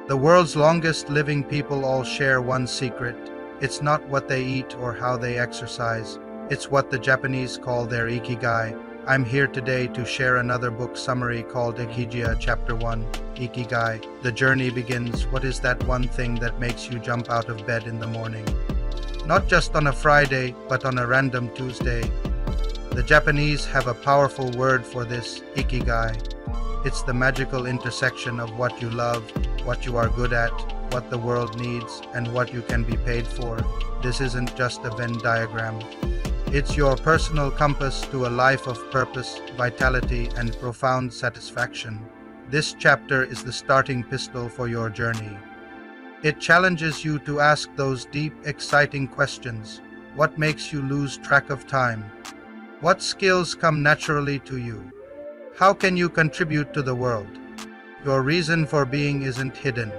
The world's longest living people all share one secret. It's not what they eat or how they exercise. It's what the Japanese call their Ikigai. I'm here today to share another book summary called Ikigai Chapter 1, Ikigai. The journey begins. What is that one thing that makes you jump out of bed in the morning? Not just on a Friday, but on a random Tuesday. The Japanese have a powerful word for this, Ikigai. It's the magical intersection of what you love, what you are good at, what the world needs, and what you can be paid for. This isn't just a Venn diagram. It's your personal compass to a life of purpose, vitality, and profound satisfaction. This chapter is the starting pistol for your journey. It challenges you to ask those deep, exciting questions. What makes you lose track of time? What skills come naturally to you? How can you contribute to the world? Your reason for being isn't hidden.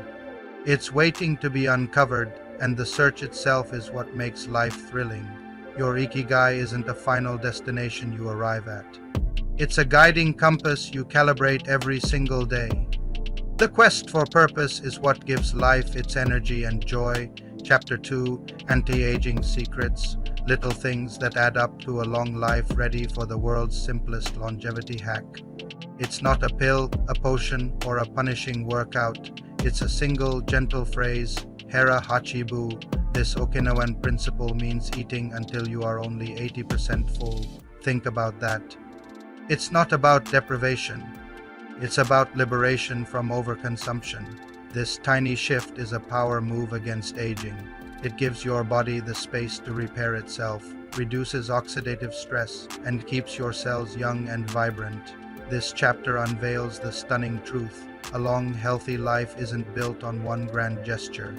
It's waiting to be uncovered, and the search itself is what makes life thrilling. Your Ikigai isn't a final destination you arrive at. It's a guiding compass you calibrate every single day. The quest for purpose is what gives life its energy and joy. Chapter 2, Anti-Aging Secrets, little things that add up to a long life ready for the world's simplest longevity hack. It's not a pill, a potion, or a punishing workout. It's a single, gentle phrase, Hara Hachi Bu. This Okinawan principle means eating until you are only 80% full. Think about that. It's not about deprivation. It's about liberation from overconsumption. This tiny shift is a power move against aging. It gives your body the space to repair itself, reduces oxidative stress, and keeps your cells young and vibrant. This chapter unveils the stunning truth. A long, healthy life isn't built on one grand gesture.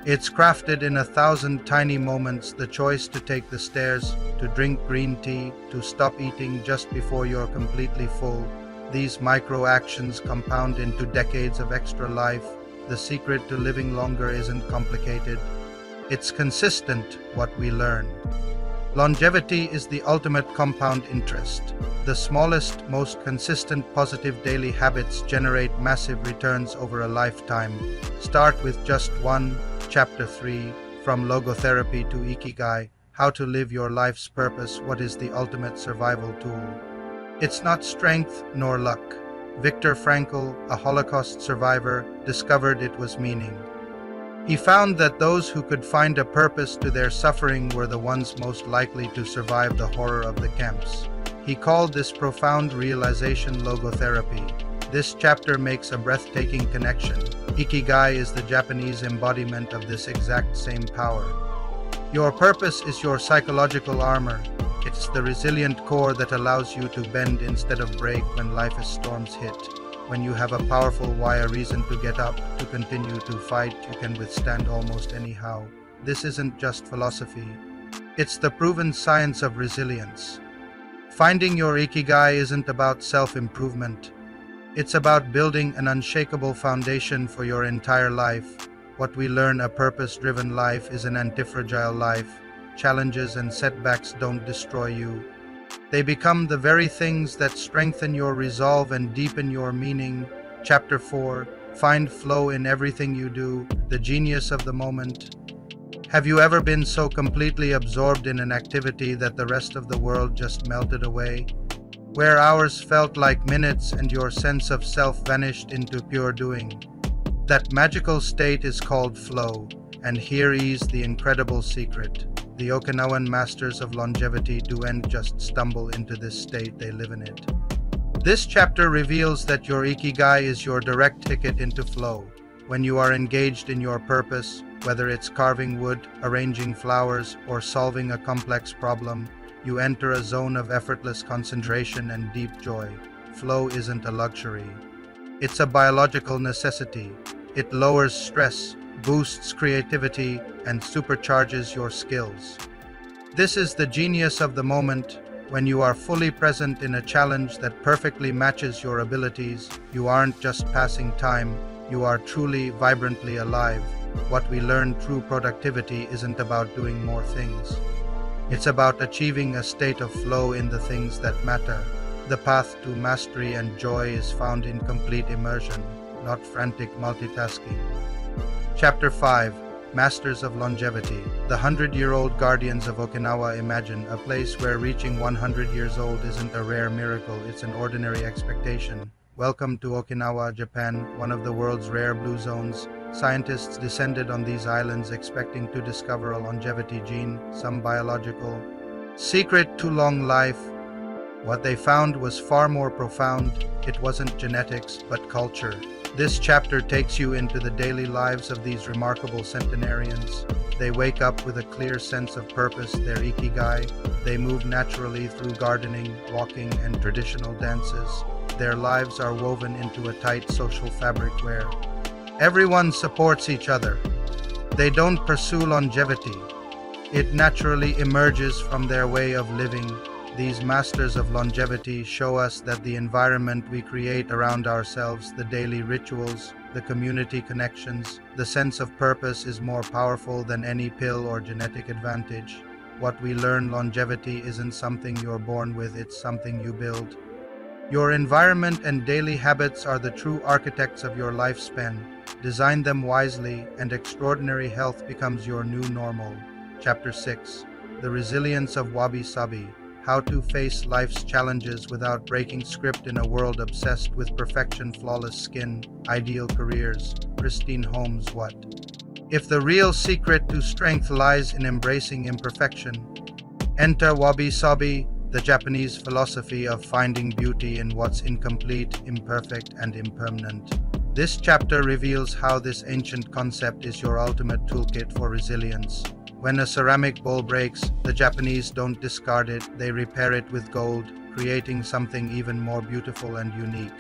It's crafted in 1,000 tiny moments, the choice to take the stairs, to drink green tea, to stop eating just before you're completely full. These micro actions compound into decades of extra life. The secret to living longer isn't complicated. It's consistent, what we learn. Longevity is the ultimate compound interest. The smallest, most consistent positive daily habits generate massive returns over a lifetime. Start with just one. Chapter 3, From Logotherapy to Ikigai, How to Live Your Life's Purpose. What is the ultimate survival tool? It's not strength nor luck. Viktor Frankl, a Holocaust survivor, discovered it was meaning. He found that those who could find a purpose to their suffering were the ones most likely to survive the horror of the camps. He called this profound realization logotherapy. This chapter makes a breathtaking connection. Ikigai is the Japanese embodiment of this exact same power. Your purpose is your psychological armor. It's the resilient core that allows you to bend instead of break when life's storms hit. When you have a powerful why, a reason to get up, to continue to fight, you can withstand almost anyhow. This isn't just philosophy. It's the proven science of resilience. Finding your Ikigai isn't about self-improvement. It's about building an unshakable foundation for your entire life. What we learn: a purpose-driven life is an antifragile life. Challenges and setbacks don't destroy you. They become the very things that strengthen your resolve and deepen your meaning. Chapter 4, Find Flow in Everything You Do, the Genius of the Moment. Have you ever been so completely absorbed in an activity that the rest of the world just melted away? Where hours felt like minutes and your sense of self vanished into pure doing? That magical state is called flow, and here is the incredible secret. The Okinawan masters of longevity don't just stumble into this state, they live in it. This chapter reveals that your Ikigai is your direct ticket into flow. When you are engaged in your purpose, whether it's carving wood, arranging flowers, or solving a complex problem, you enter a zone of effortless concentration and deep joy. Flow isn't a luxury. It's a biological necessity. It lowers stress, boosts creativity, and supercharges your skills. This is the genius of the moment. When you are fully present in a challenge that perfectly matches your abilities, you aren't just passing time, you are truly, vibrantly alive. What we learn: true productivity isn't about doing more things. It's about achieving a state of flow in the things that matter. The path to mastery and joy is found in complete immersion. not frantic multitasking. Chapter 5: Masters of Longevity. The 100-year-old guardians of Okinawa imagine a place where reaching 100 years old isn't a rare miracle, it's an ordinary expectation. Welcome to Okinawa, Japan, one of the world's rare blue zones. Scientists descended on these islands expecting to discover a longevity gene, some biological secret to long life. What they found was far more profound. It wasn't genetics, but culture. This chapter takes you into the daily lives of these remarkable centenarians. They wake up with a clear sense of purpose, their Ikigai. They move naturally through gardening, walking, and traditional dances. Their lives are woven into a tight social fabric where everyone supports each other. They don't pursue longevity. It naturally emerges from their way of living. These masters of longevity show us that the environment we create around ourselves, the daily rituals, the community connections, the sense of purpose is more powerful than any pill or genetic advantage. What we learn: longevity isn't something you're born with, it's something you build. Your environment and daily habits are the true architects of your lifespan. Design them wisely, and extraordinary health becomes your new normal. Chapter 6: The Resilience of Wabi-Sabi. How to face life's challenges without breaking script in a world obsessed with perfection, flawless skin, ideal careers, pristine homes. What if the real secret to strength lies in embracing imperfection? Enter Wabi-Sabi, the Japanese philosophy of finding beauty in what's incomplete, imperfect, and impermanent. This chapter reveals how this ancient concept is your ultimate toolkit for resilience. When a ceramic bowl breaks, the Japanese don't discard it, they repair it with gold, creating something even more beautiful and unique.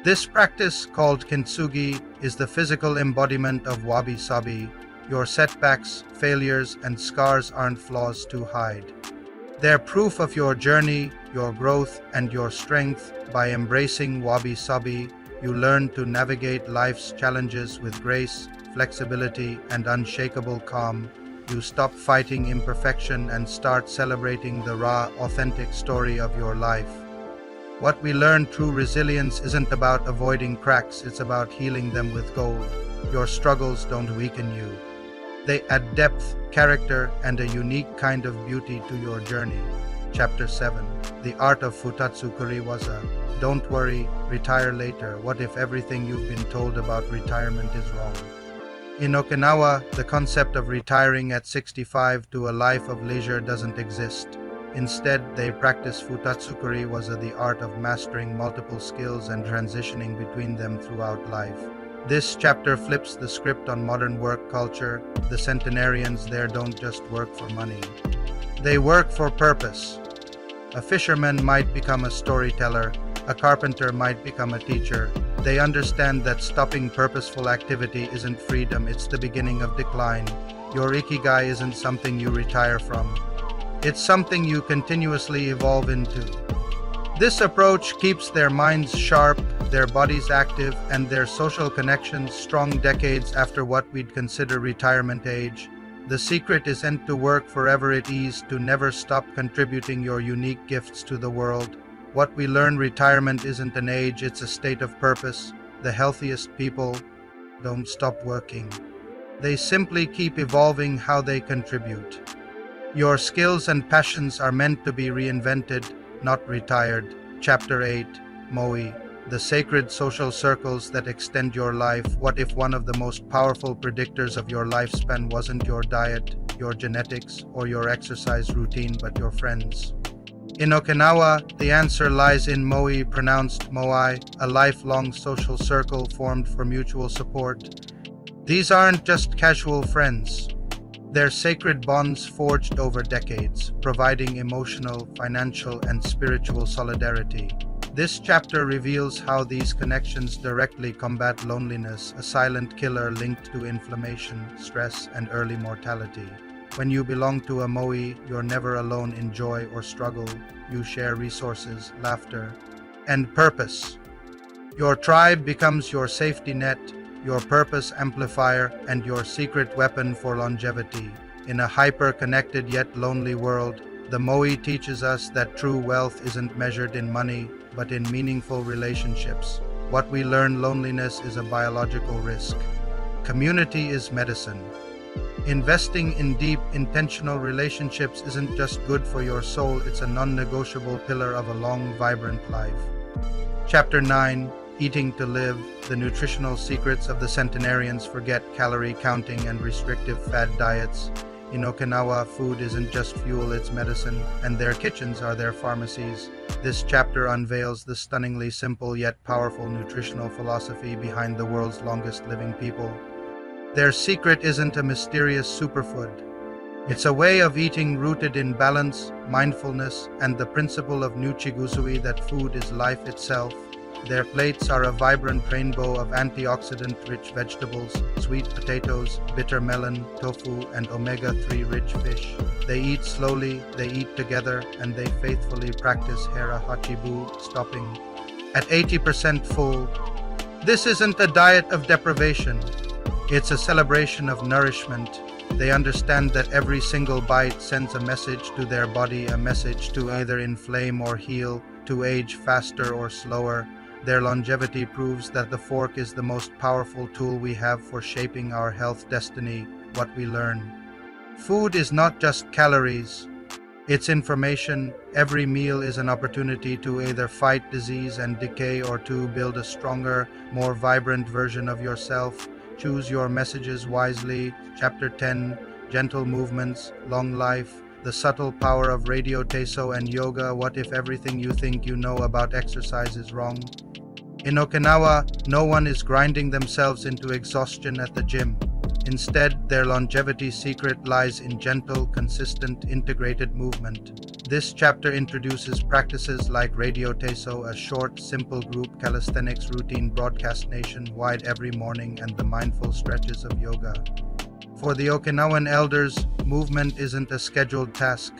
This practice, called kintsugi, is the physical embodiment of wabi-sabi. Your setbacks, failures, and scars aren't flaws to hide. They're proof of your journey, your growth, and your strength. By embracing wabi-sabi, you learn to navigate life's challenges with grace, flexibility, and unshakable calm. You stop fighting imperfection and start celebrating the raw, authentic story of your life. What we learn: true resilience isn't about avoiding cracks, it's about healing them with gold. Your struggles don't weaken you. They add depth, character, and a unique kind of beauty to your journey. Chapter 7: The Art of Futatsu Kuriwaza. Don't worry, retire later. What if everything you've been told about retirement is wrong? In Okinawa, the concept of retiring at 65 to a life of leisure doesn't exist. Instead, they practice Futatsu Kuriwaza, the art of mastering multiple skills and transitioning between them throughout life. This chapter flips the script on modern work culture. The centenarians there don't just work for money. They work for purpose. A fisherman might become a storyteller. A carpenter might become a teacher. They understand that stopping purposeful activity isn't freedom, it's the beginning of decline. Your Ikigai isn't something you retire from. It's something you continuously evolve into. This approach keeps their minds sharp, their bodies active, and their social connections strong decades after what we'd consider retirement age. The secret isn't to work forever, it is to never stop contributing your unique gifts to the world. What we learn: retirement isn't an age, it's a state of purpose. The healthiest people don't stop working. They simply keep evolving how they contribute. Your skills and passions are meant to be reinvented, not retired. Chapter 8: Moai. The sacred social circles that extend your life. What if one of the most powerful predictors of your lifespan wasn't your diet, your genetics, or your exercise routine, but your friends? In Okinawa, the answer lies in Moai, pronounced Moai, a lifelong social circle formed for mutual support. These aren't just casual friends. They're sacred bonds forged over decades, providing emotional, financial, and spiritual solidarity. This chapter reveals how these connections directly combat loneliness, a silent killer linked to inflammation, stress, and early mortality. When you belong to a Moai, you're never alone in joy or struggle. You share resources, laughter, and purpose. Your tribe becomes your safety net, your purpose amplifier, and your secret weapon for longevity. In a hyper-connected yet lonely world, the Moai teaches us that true wealth isn't measured in money, but in meaningful relationships. What we learn: loneliness is a biological risk. Community is medicine. Investing in deep, intentional relationships isn't just good for your soul, it's a non-negotiable pillar of a long, vibrant life. Chapter 9: Eating to Live. The nutritional secrets of the centenarians. Forget calorie counting and restrictive fad diets. In Okinawa, food isn't just fuel, it's medicine, and their kitchens are their pharmacies. This chapter unveils the stunningly simple yet powerful nutritional philosophy behind the world's longest living people. Their secret isn't a mysterious superfood. It's a way of eating rooted in balance, mindfulness, and the principle of nuchigusui, that food is life itself. Their plates are a vibrant rainbow of antioxidant-rich vegetables, sweet potatoes, bitter melon, tofu, and omega-3 rich fish. They eat slowly, they eat together, and they faithfully practice Hara Hachi Bu, stopping at 80% full. This isn't a diet of deprivation. It's a celebration of nourishment. They understand that every single bite sends a message to their body, a message to either inflame or heal, to age faster or slower. Their longevity proves that the fork is the most powerful tool we have for shaping our health destiny. What we learn: food is not just calories, it's information. Every meal is an opportunity to either fight disease and decay or to build a stronger, more vibrant version of yourself. Choose your messages wisely. Chapter 10: Gentle Movements, Long Life. The subtle power of radio, Taiso, and yoga. What if everything you think you know about exercise is wrong? In Okinawa, no one is grinding themselves into exhaustion at the gym. Instead, their longevity secret lies in gentle, consistent, integrated movement. This chapter introduces practices like radio Taiso, a short, simple group calisthenics routine broadcast nationwide every morning, and the mindful stretches of yoga. For the Okinawan elders, movement isn't a scheduled task.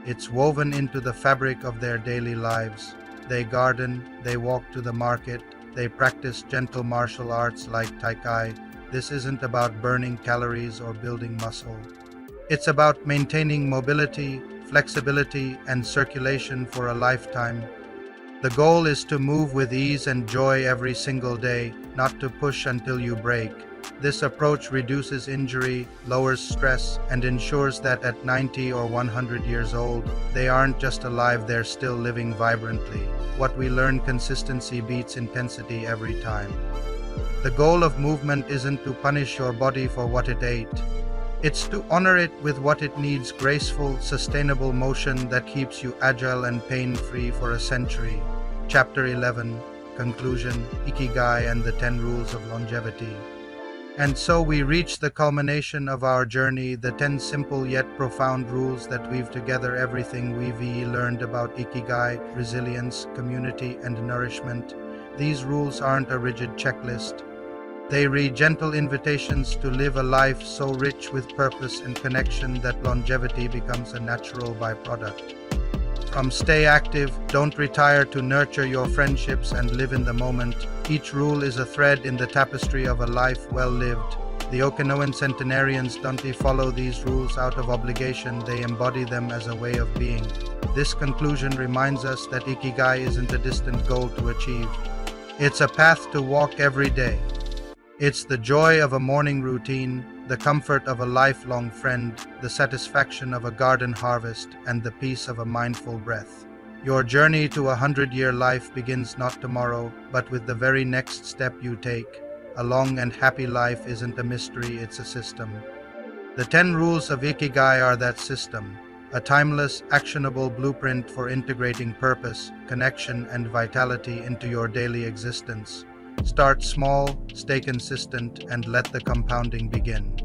It's woven into the fabric of their daily lives. They garden, they walk to the market, they practice gentle martial arts like Ikigai. This isn't about burning calories or building muscle. It's about maintaining mobility, flexibility, and circulation for a lifetime. The goal is to move with ease and joy every single day, not to push until you break. This approach reduces injury, lowers stress, and ensures that at 90 or 100 years old, they aren't just alive, they're still living vibrantly. What we learn: consistency beats intensity every time. The goal of movement isn't to punish your body for what it ate. It's to honor it with what it needs: graceful, sustainable motion that keeps you agile and pain-free for a century. Chapter 11: Conclusion, Ikigai and the 10 Rules of Longevity. And so we reach the culmination of our journey, the 10 simple yet profound rules that weave together everything we've learned about Ikigai, resilience, community, and nourishment. These rules aren't a rigid checklist. They read gentle invitations to live a life so rich with purpose and connection that longevity becomes a natural byproduct. From stay active, don't retire, to nurture your friendships and live in the moment, each rule is a thread in the tapestry of a life well lived. The Okinawan centenarians don't follow these rules out of obligation, they embody them as a way of being. This conclusion reminds us that Ikigai isn't a distant goal to achieve. It's a path to walk every day. It's the joy of a morning routine, the comfort of a lifelong friend, the satisfaction of a garden harvest, and the peace of a mindful breath. Your journey to a 100-year life begins not tomorrow, but with the very next step you take. A long and happy life isn't a mystery, it's a system. The 10 rules of Ikigai are that system, a timeless, actionable blueprint for integrating purpose, connection, and vitality into your daily existence. Start small, stay consistent, and let the compounding begin.